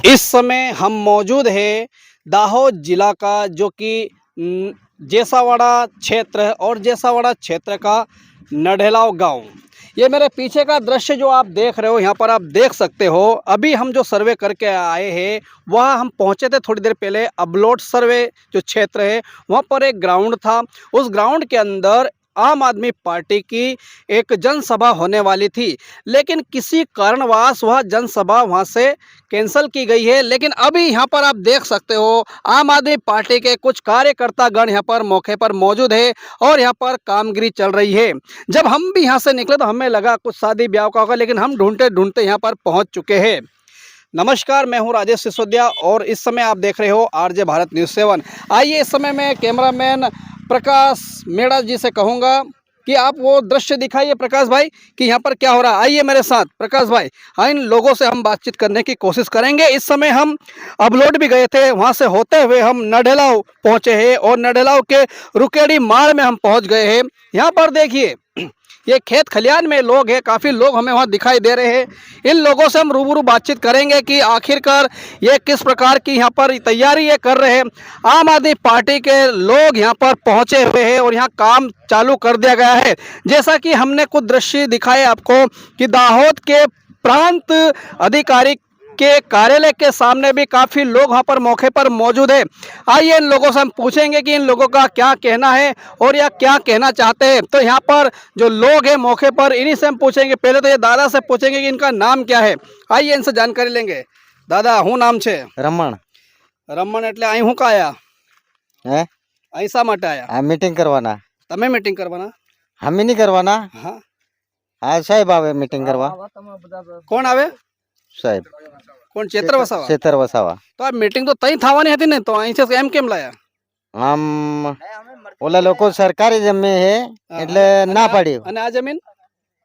इस समय हम मौजूद है दाहोद जिला का जो कि जेसावाड़ा क्षेत्र है और जेसावाड़ा क्षेत्र का नढेलाव गांव। ये मेरे पीछे का दृश्य जो आप देख रहे हो, यहाँ पर आप देख सकते हो अभी हम जो सर्वे करके आए हैं वह हम पहुँचे थे थोड़ी देर पहले। अबलोट सर्वे जो क्षेत्र है वहाँ पर एक ग्राउंड था, उस ग्राउंड के अंदर आम आदमी पार्टी की एक जनसभा होने वाली थी, लेकिन किसी कारणवश वह जनसभा वहां से कैंसिल की गई है। लेकिन अभी यहाँ पर आप देख सकते हो आम आदमी पार्टी के कुछ कार्यकर्तागण यहाँ पर मौके पर मौजूद है और यहाँ पर कामगिरी चल रही है। जब हम भी यहाँ से निकले तो हमें लगा कुछ शादी ब्याह का होगा, लेकिन हम ढूंढते ढूंढते यहाँ पर पहुँच चुके हैं। नमस्कार, मैं हूँ राजेश सिसोदिया और इस समय आप देख रहे हो आरजे भारत न्यूज़ 7। आइए इस समय मैं कैमरामैन प्रकाश मेड़ा जी से कहूँगा कि आप वो दृश्य दिखाइए प्रकाश भाई कि यहाँ पर क्या हो रहा है। आइए मेरे साथ प्रकाश भाई, हाँ इन लोगों से हम बातचीत करने की कोशिश करेंगे। इस समय हम अबलोट भी गए थे, वहाँ से होते हुए हम नढेलाव पहुँचे हैं और नढेलाव के रुकेड़ी माड़ में हम पहुँच गए हैं। यहाँ पर देखिए ये खेत खलियान में लोग हैं, काफ़ी लोग हमें वहाँ दिखाई दे रहे हैं। इन लोगों से हम रूबरू बातचीत करेंगे कि आखिरकार ये किस प्रकार की यहाँ पर तैयारी ये कर रहे हैं। आम आदमी पार्टी के लोग यहाँ पर पहुँचे हुए हैं और यहाँ काम चालू कर दिया गया है। जैसा कि हमने कुछ दृश्य दिखाए आपको कि दाहोद के प्रांत अधिकारी के कार्यालय के सामने भी काफ़ी लोग वहाँ पर मौके पर मौजूद है। आइए इन लोगों से हम पूछेंगे कि इन लोगों का क्या कहना है और या क्या कहना चाहते हैं। तो यहाँ पर जो लोग हैं मौके पर, इन्हीं से हम पूछेंगे। पहले तो ये दादा से पूछेंगे कि इनका नाम क्या है। आइए इनसे जानकारी लेंगे। दादा हूँ नाम छे રમણ રમણ એટલે અહીં હું કા આયા હે અહીં શા માટે આયા? આ મીટિંગ કરવાના તમે મીટિંગ કરવાના? અમે નહીં કરવાના હા આ સાહેબ આવે મીટિંગ કરવા કોણ આવે? સાહેબ કોણ? ચેતર વસાવા? ખેતર વસાવા તો આ મીટિંગ તો તઈ થવાની હતી ને, તો અહીંથી એમ કેમ લાયા? આમ ઓલા લોકો સરકારી જમીન હે એટલે ના પાડી અને આ જમીન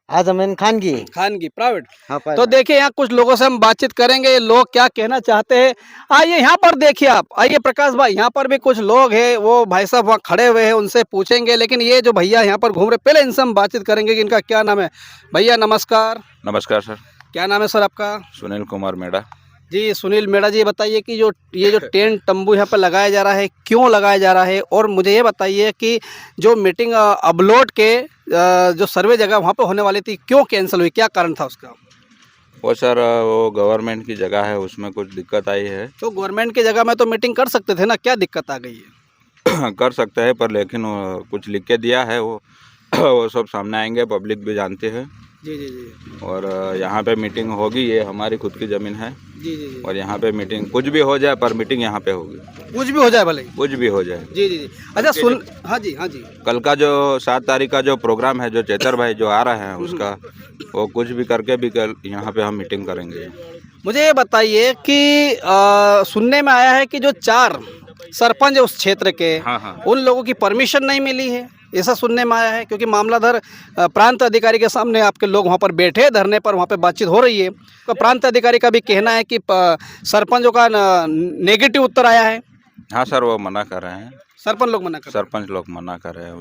આ જમીન ખાનગી खानगी प्राइवेट। हाँ, तो देखिए यहाँ कुछ लोगों से हम बातचीत करेंगे, ये लोग क्या कहना चाहते हैं। आइए यहाँ पर देखिए आप, आइए प्रकाश भाई, यहाँ पर भी कुछ लोग हैं, वो भाई साहब वहाँ खड़े हुए हैं, उनसे पूछेंगे। लेकिन ये जो भैया यहाँ पर घूम रहे, पहले इनसे हम बातचीत करेंगे कि इनका क्या नाम है। भैया नमस्कार। नमस्कार सर। क्या नाम है सर आपका? सुनील कुमार मेड़ा। जी सुनील मेड़ा जी, बताइए कि ये जो टेंट तंबू यहाँ पर लगाया जा रहा है, क्यों लगाया जा रहा है? और मुझे ये बताइए कि जो मीटिंग अबलोट के जो सर्वे जगह वहाँ पे होने वाली थी, क्यों कैंसिल हुई, क्या कारण था उसका? वो सर वो गवर्नमेंट की जगह है, उसमें कुछ दिक्कत आई है। तो गवर्नमेंट की जगह में तो मीटिंग कर सकते थे ना, क्या दिक्कत आ गई है? कर सकते हैं, पर लेकिन वो कुछ लिख के दिया है, वो सब सामने आएंगे, पब्लिक भी जानती है। जी जी जी और यहाँ पे मीटिंग होगी, ये हमारी खुद की ज़मीन है। जी जी जी। और यहाँ पे मीटिंग कुछ भी हो जाए, पर मीटिंग यहाँ पे होगी। कुछ भी हो जाए भले ही। कुछ भी हो जाए। जी जी जी। अच्छा सुन, हाँ जी हाँ जी। कल का जो 7 तारीख का जो प्रोग्राम है, जो चेतर भाई जो आ रहे हैं उसका, वो कुछ भी करके भी कल यहाँ पे हम मीटिंग करेंगे। मुझे ये बताइए कि सुनने में आया है कि जो 4 सरपंच है उस क्षेत्र के, हाँ हाँ। उन लोगों की परमिशन नहीं मिली है, ऐसा सुनने में आया है। क्योंकि मामलाधर प्रांत अधिकारी के सामने आपके लोग वहाँ पर बैठे धरने पर, वहाँ पे बातचीत हो रही है। तो प्रांत अधिकारी का भी कहना है कि सरपंचों का नेगेटिव उत्तर आया है। हाँ सर, वो मना कर रहे हैं। सरपंच लोग मना कर रहे हैं। सरपंच लोग मना कर रहे हैं,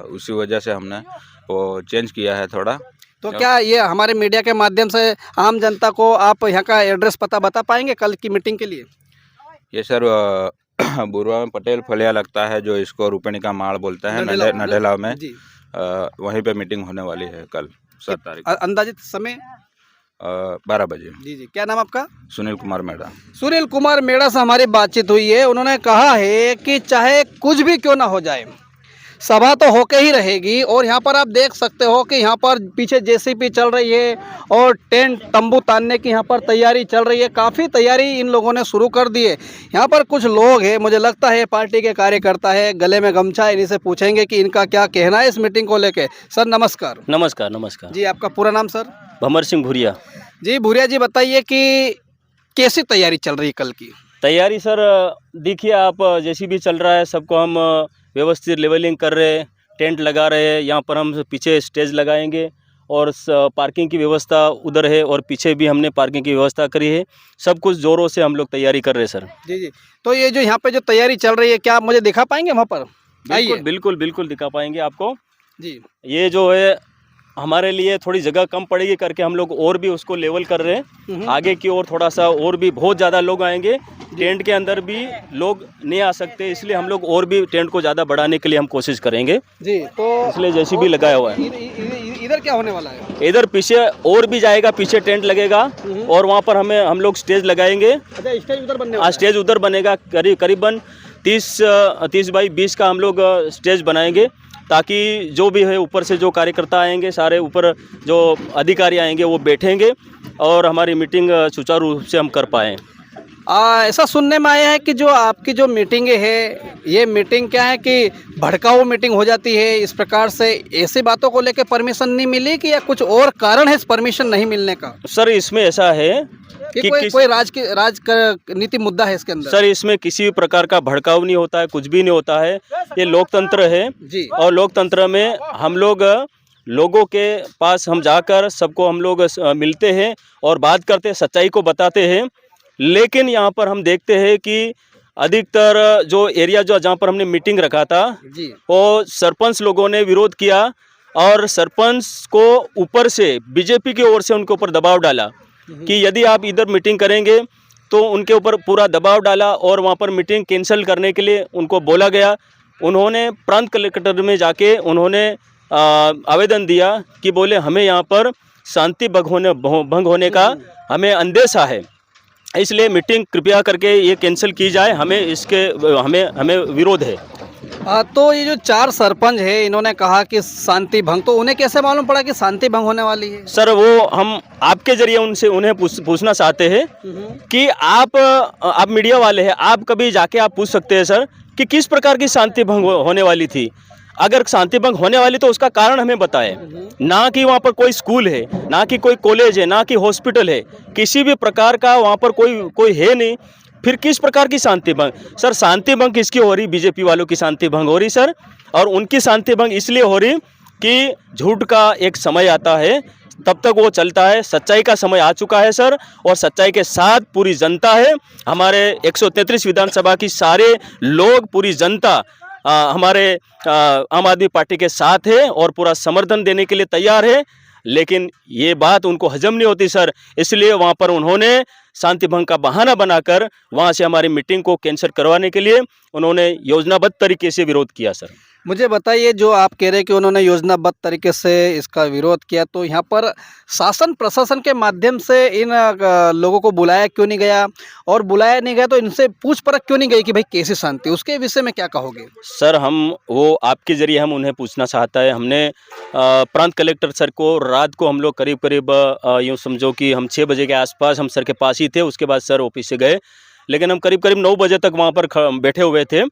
उसी वजह से हमने वो चेंज किया है थोड़ा। तो क्या ये हमारे मीडिया के माध्यम से आम जनता को आप यहाँ का एड्रेस पता बता पाएंगे कल की मीटिंग के लिए? ये सर बुरवा में पटेल फलिया लगता है, जो इसको रुपणी का माड़ बोलते हैं, नढेलाव में। जी। वहीं पे मीटिंग होने वाली है कल 7 तारीख अंदाजित समय? 12 बजे। जी जी। क्या नाम आपका? सुनील कुमार मेड़ा। सुनील कुमार मेड़ा से हमारी बातचीत हुई है। उन्होंने कहा है कि चाहे कुछ भी क्यों ना हो जाए, सभा तो होके ही रहेगी। और यहाँ पर आप देख सकते हो कि यहाँ पर पीछे जेसीबी चल रही है और टेंट तंबू तानने की यहाँ पर तैयारी चल रही है। काफ़ी तैयारी इन लोगों ने शुरू कर दी है। यहाँ पर कुछ लोग हैं, मुझे लगता है पार्टी के कार्यकर्ता है, गले में गमछा है। इन्हीं से पूछेंगे कि इनका क्या कहना है इस मीटिंग को लेके। सर नमस्कार। नमस्कार नमस्कार। जी आपका पूरा नाम सर? भंवर सिंह भूरिया। जी भूरिया जी, बताइए कि कैसी तैयारी चल रही है कल की? तैयारी सर देखिए आप, जैसी भी चल रहा है, सबको हम व्यवस्थित लेवलिंग कर रहे हैं, टेंट लगा रहे हैं। यहाँ पर हम पीछे स्टेज लगाएंगे और पार्किंग की व्यवस्था उधर है और पीछे भी हमने पार्किंग की व्यवस्था करी है। सब कुछ ज़ोरों से हम लोग तैयारी कर रहे हैं सर। जी जी। तो ये जो यहाँ पे जो तैयारी चल रही है, क्या आप मुझे दिखा पाएंगे वहाँ पर? बिल्कुल बिल्कुल बिल्कुल दिखा पाएंगे आपको। जी। ये जो है हमारे लिए थोड़ी जगह कम पड़ेगी करके हम लोग और भी उसको लेवल कर रहे हैं। आगे की ओर थोड़ा सा और भी बहुत ज़्यादा लोग आएंगे, टेंट के अंदर भी लोग नहीं आ सकते, इसलिए हम लोग और भी टेंट को ज़्यादा बढ़ाने के लिए हम कोशिश करेंगे। जी, तो इसलिए जेसीबी लगाया हुआ है। इधर क्या होने वाला है? इधर पीछे और भी जाएगा, पीछे टेंट लगेगा और वहाँ पर हम लोग स्टेज लगाएंगे। अच्छा, स्टेज उधर बनने वाला है? स्टेज उधर बनेगा, करीबन 30 बाई 20 का हम लोग स्टेज बनाएंगे, ताकि जो भी है ऊपर से जो कार्यकर्ता आएंगे, सारे ऊपर जो अधिकारी आएंगे वो बैठेंगे और हमारी मीटिंग सुचारू रूप से हम कर पाएँ। ऐसा सुनने में आया है कि जो आपकी जो मीटिंगें है, ये मीटिंग क्या है कि भड़काऊ मीटिंग हो जाती है इस प्रकार से, ऐसी बातों को लेकर परमिशन नहीं मिली कि या कुछ और कारण है इस परमिशन नहीं मिलने का? सर इसमें ऐसा है कि कोई राजनीति मुद्दा है इसके अंदर? सर इसमें किसी भी प्रकार का भड़काव नहीं होता है, कुछ भी नहीं होता है। ये लोकतंत्र है जी। और लोकतंत्र में हम लोग लोगों के पास हम जाकर सबको हम लोग मिलते हैं और बात करते हैं, सच्चाई को बताते हैं। लेकिन यहाँ पर हम देखते हैं कि अधिकतर जो एरिया जहाँ पर हमने मीटिंग रखा था जी, वो सरपंच लोगों ने विरोध किया और सरपंच को ऊपर से बीजेपी की ओर से उनके ऊपर दबाव डाला कि यदि आप इधर मीटिंग करेंगे, तो उनके ऊपर पूरा दबाव डाला और वहाँ पर मीटिंग कैंसिल करने के लिए उनको बोला गया। उन्होंने प्रांत कलेक्टर में जाके उन्होंने आवेदन दिया कि बोले हमें यहाँ पर शांति भंग होने का हमें अंदेशा है, इसलिए मीटिंग कृपया करके ये कैंसिल की जाए, हमें विरोध है। तो ये जो 4 सरपंच है, इन्होंने कहा कि शांति भंग, तो उन्हें कैसे मालूम पड़ा कि शांति भंग होने वाली है? सर वो हम आपके जरिए उन्हें पूछना चाहते हैं कि आप मीडिया वाले हैं, आप कभी जाके आप पूछ सकते हैं सर कि किस प्रकार की शांति भंग होने वाली थी। अगर शांति भंग होने वाली तो उसका कारण हमें बताएं, ना कि वहाँ पर कोई स्कूल है, ना कि कोई कॉलेज है, ना कि हॉस्पिटल है, किसी भी प्रकार का वहाँ पर कोई है नहीं। फिर किस प्रकार की शांति भंग? सर शांति भंग किसकी हो रही? बीजेपी वालों की शांति भंग हो रही सर, और उनकी शांति भंग इसलिए हो रही कि झूठ का एक समय आता है, तब तक वो चलता है। सच्चाई का समय आ चुका है सर, और सच्चाई के साथ पूरी जनता है। हमारे 133 विधानसभा की सारे लोग, पूरी जनता हमारे आम आदमी पार्टी के साथ है और पूरा समर्थन देने के लिए तैयार है। लेकिन ये बात उनको हजम नहीं होती सर, इसलिए वहाँ पर उन्होंने शांति भंग का बहाना बनाकर वहाँ से हमारी मीटिंग को कैंसिल करवाने के लिए उन्होंने योजनाबद्ध तरीके से विरोध किया सर। मुझे बताइए, जो आप कह रहे हैं कि उन्होंने योजनाबद्ध तरीके से इसका विरोध किया, तो यहाँ पर शासन प्रशासन के माध्यम से इन लोगों को बुलाया क्यों नहीं गया, और बुलाया नहीं गया तो इनसे पूछ परख क्यों नहीं गई कि भाई कैसी शांति, उसके विषय में क्या कहोगे? सर वो आपके जरिए हम उन्हें पूछना चाहता है। हमने प्रांत कलेक्टर सर को रात को हम लोग करीब यूँ समझो कि हम 6 बजे के आसपास हम सर के पास ही थे। उसके बाद सर ऑफिस से गए, लेकिन हम करीब 9 बजे तक वहाँ पर बैठे हुए थे।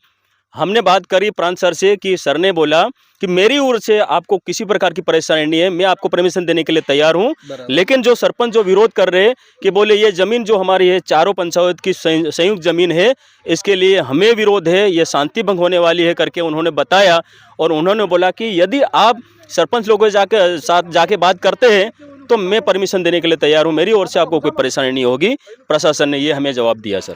हमने बात करी प्रांत सर से कि सर ने बोला कि मेरी ओर से आपको किसी प्रकार की परेशानी नहीं है, मैं आपको परमिशन देने के लिए तैयार हूं। लेकिन जो सरपंच जो विरोध कर रहे हैं कि बोले ये ज़मीन जो हमारी है, चारों पंचायत की संयुक्त ज़मीन है, इसके लिए हमें विरोध है, ये शांति भंग होने वाली है करके उन्होंने बताया। और उन्होंने बोला कि यदि आप सरपंच लोगों के साथ जाके बात करते हैं तो मैं परमिशन देने के लिए तैयार हूँ, मेरी ओर से आपको कोई परेशानी नहीं होगी। प्रशासन ने ये हमें जवाब दिया सर।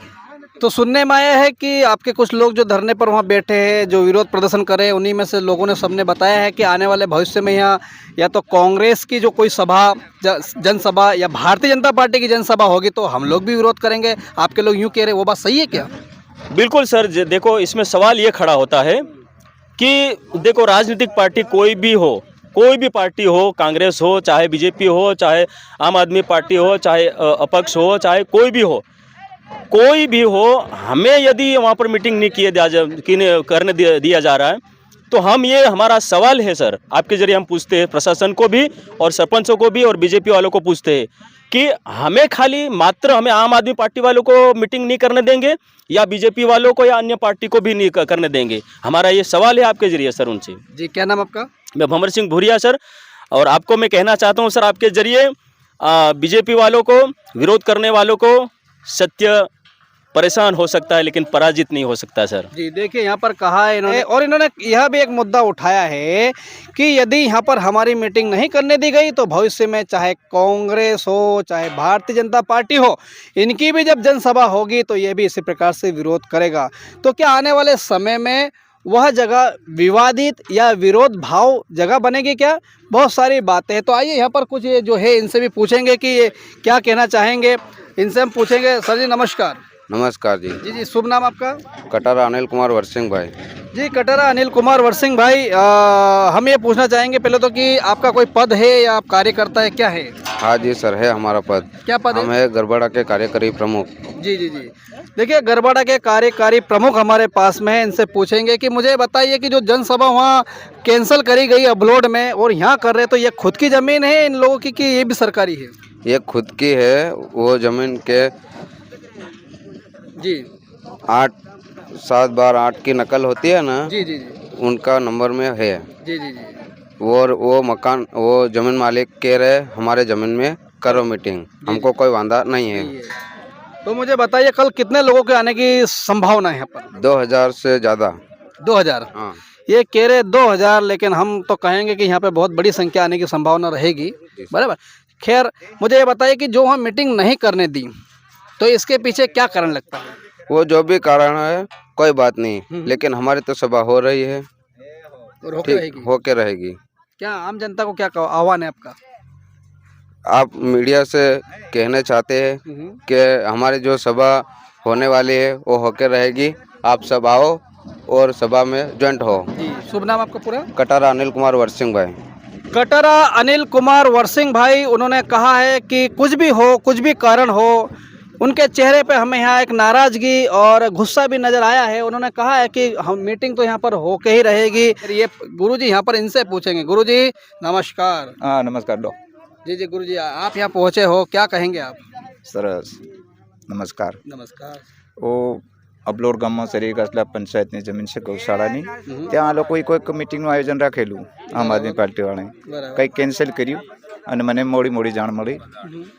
तो सुनने में आया है कि आपके कुछ लोग जो धरने पर वहाँ बैठे हैं, जो विरोध प्रदर्शन कर रहे हैं, उन्हीं में से लोगों ने सबने बताया है कि आने वाले भविष्य में यहाँ या तो कांग्रेस की जो कोई सभा, जनसभा, या भारतीय जनता पार्टी की जनसभा होगी तो हम लोग भी विरोध करेंगे। आपके लोग यूँ कह रहे हैं, वो बात सही है क्या? बिल्कुल सर, देखो इसमें सवाल ये खड़ा होता है कि देखो राजनीतिक पार्टी कोई भी पार्टी हो, कांग्रेस हो, चाहे बीजेपी हो, चाहे आम आदमी पार्टी हो, चाहे अपक्ष हो, चाहे कोई भी हो, हमें यदि वहाँ पर मीटिंग नहीं करने दिया जा रहा है तो हमारा सवाल है सर, आपके जरिए हम पूछते हैं प्रशासन को भी और सरपंचों को भी और बीजेपी वालों को पूछते हैं कि हमें हमें आम आदमी पार्टी वालों को मीटिंग नहीं करने देंगे या बीजेपी वालों को या अन्य पार्टी को भी नहीं करने देंगे। हमारा ये सवाल है आपके जरिए सर उनसे। जी, क्या नाम आपका? मैं भंवर सिंह भूरिया सर, और आपको मैं कहना चाहता हूँ सर आपके जरिए बीजेपी वालों को, विरोध करने वालों को सत्य परेशान हो सकता है लेकिन पराजित नहीं हो सकता सर। जी, देखिए यहाँ पर कहा है इन्होंने, और इन्होंने यह भी एक मुद्दा उठाया है कि यदि यहाँ पर हमारी मीटिंग नहीं करने दी गई तो भविष्य में चाहे कांग्रेस हो, चाहे भारतीय जनता पार्टी हो, इनकी भी जब जनसभा होगी तो ये भी इसी प्रकार से विरोध करेगा। तो क्या आने वाले समय में वह जगह विवादित या विरोध भाव जगह बनेगी क्या? बहुत सारी बातें हैं। तो आइए यहाँ पर कुछ ये जो है इनसे भी पूछेंगे कि ये क्या कहना चाहेंगे। इनसे हम पूछेंगे। सर जी नमस्कार। नमस्कार जी। जी शुभ नाम आपका? कटारा अनिल कुमार वर्सिंह भाई। जी कटारा अनिल कुमार वर्सिंह भाई, हम ये पूछना चाहेंगे पहले तो कि आपका कोई पद है या आप कार्यकर्ता है, क्या है? हाँ जी सर, है हमारा पद। क्या पद हम है? है गरबड़ा के कार्यकारी प्रमुख। जी जी जी। देखिए गरबड़ा के कार्यकारी प्रमुख हमारे पास में है। इनसे पूछेंगे कि मुझे बताइए कि जो जनसभा वहाँ कैंसिल करी गई अपलोड में और यहाँ कर रहे, तो ये खुद की ज़मीन है इन लोगों की कि ये भी सरकारी है? ये खुद की है। वो जमीन के जी 8/7/8 की नकल होती है ना, जी जी जी उनका नंबर में है। जी जी जी। वो मकान, वो जमीन मालिक कह रहे हमारे ज़मीन में करो मीटिंग, हमको कोई वादा नहीं है। तो मुझे बताइए कल कितने लोगों के आने की संभावना है यहाँ पर? 2000 से ज़्यादा। 2000? हाँ। ये कह रहे 2000, लेकिन हम तो कहेंगे कि यहाँ पे बहुत बड़ी संख्या आने की संभावना रहेगी। बराबर। खैर मुझे ये बताइए कि जो हम मीटिंग नहीं करने दी, तो इसके पीछे क्या कारण लगता है? वो जो भी कारण है कोई बात नहीं, लेकिन हमारी तो सभा हो रही है और होके रहेगी। होके रहेगी। क्या आम जनता को क्या आह्वान है आपका? आप मीडिया से कहना चाहते हैं कि हमारी जो सभा होने वाली है वो होकर रहेगी, आप सब आओ और सभा में ज्वाइंट हो। जी शुभ नाम आपका पूरा? कटारा अनिल कुमार वर्सिंह भाई। कटारा अनिल कुमार वर्सिंह भाई, उन्होंने कहा है कि कुछ भी हो, कुछ भी कारण हो, उनके चेहरे पे हमें यहाँ एक नाराज़गी और गुस्सा भी नज़र आया है। उन्होंने कहा है कि हम मीटिंग तो यहाँ पर होके ही रहेगी। ये गुरुजी यहाँ पर इनसे पूछेंगे। गुरुजी नमस्कार। हाँ नमस्कार डॉ। जी जी गुरुजी, आप यहाँ पहुँचे हो, क्या कहेंगे आप? સરસ નમસ્કાર। नमस्कार। ઓ અબલોડ ગામમાં શરીર કાસલા પંચાયતની જમીન છે ગૌશાળાની, ત્યાં આ લોકોએ કોઈક મિટિંગનું આયોજન રાખેલું આમ આદમી પાર્ટીવાળાએ, કંઈક કેન્સલ કર્યું અને મને મોડી જાણ મળી,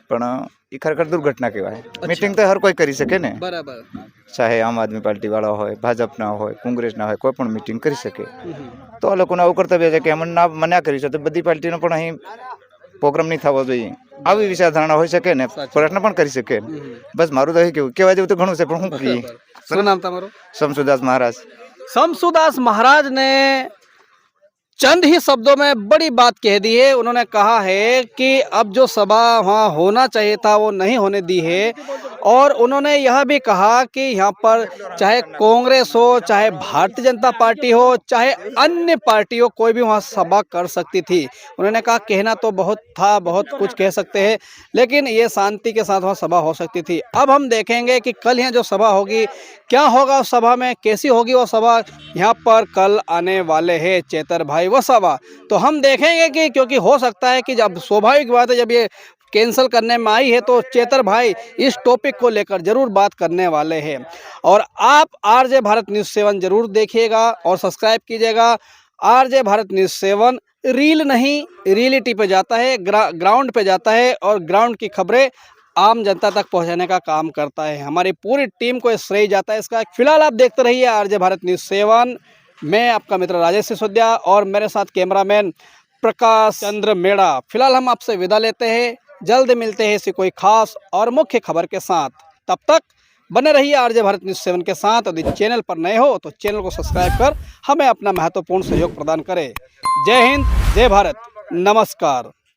પણ એ ખરેખર દુર્ઘટના કહેવાય। મિટિંગ તો હર કોઈ કરી શકે ને, બરાબર। ચાહે આમ આદમી પાર્ટીવાળા હોય, ભાજપના હોય, કોંગ્રેસના હોય, કોઈ પણ મિટિંગ કરી શકે। તો આ લોકોનું આવું કર્તવ્ય છે કે અમે મના કરી છે, તો બધી પાર્ટીનો પણ અહીં પ્રોગ્રામ નહીં થવો જોઈએ, આવી વિચારધારણા હોઈ શકે ને, પ્રશ્ન પણ કરી શકે। બસ મારું તો એ કેવું કહેવા જેવું તો ઘણું છે, પણ હું કહીએ। શું નામ તમારું? શમસુદાસ મહારાજ। शमसुदास महाराज ने चंद ही शब्दों में बड़ी बात कह दी है। उन्होंने कहा है कि अब जो सभा वहाँ होना चाहिए था वो नहीं होने दी है, और उन्होंने यह भी कहा कि यहाँ पर चाहे कांग्रेस हो, चाहे भारतीय जनता पार्टी हो, चाहे अन्य पार्टी हो, कोई भी वहाँ सभा कर सकती थी। उन्होंने कहा कहना तो बहुत था, बहुत कुछ कह सकते हैं, लेकिन ये शांति के साथ वहाँ सभा हो सकती थी। अब हम देखेंगे कि कल यहाँ जो सभा होगी, क्या होगा उस सभा में, कैसी होगी वो सभा। यहाँ पर कल आने वाले हैं चेतर भाई वसावा, तो हम देखेंगे कि, क्योंकि हो सकता है कि जब स्वाभाविक बात है, जब ये कैंसिल करने में आई है तो चेतर भाई इस टॉपिक को लेकर जरूर बात करने वाले हैं। और आप आरजे भारत न्यूज़ 7 जरूर देखिएगा और सब्सक्राइब कीजिएगा। आरजे भारत न्यूज़ 7 रील नहीं, रियलिटी पे जाता है, ग्राउंड पे जाता है और ग्राउंड की खबरें आम जनता तक पहुंचाने का काम करता है। हमारी पूरी टीम को श्रेय जाता है इसका। फिलहाल आप देखते रहिए आरजे भारत न्यूज़ 7। मैं आपका मित्र राजेश सिसोदिया और मेरे साथ कैमरामैन प्रकाश चंद्र मेड़ा। फिलहाल हम आपसे विदा लेते हैं, जल्द मिलते हैं इसी कोई खास और मुख्य खबर के साथ। तब तक बने रहिए आरजे भारत न्यूज़ 7 के साथ। यदि चैनल पर नए हो तो चैनल को सब्सक्राइब कर हमें अपना महत्वपूर्ण सहयोग प्रदान करें। जय हिंद, जय भारत, नमस्कार।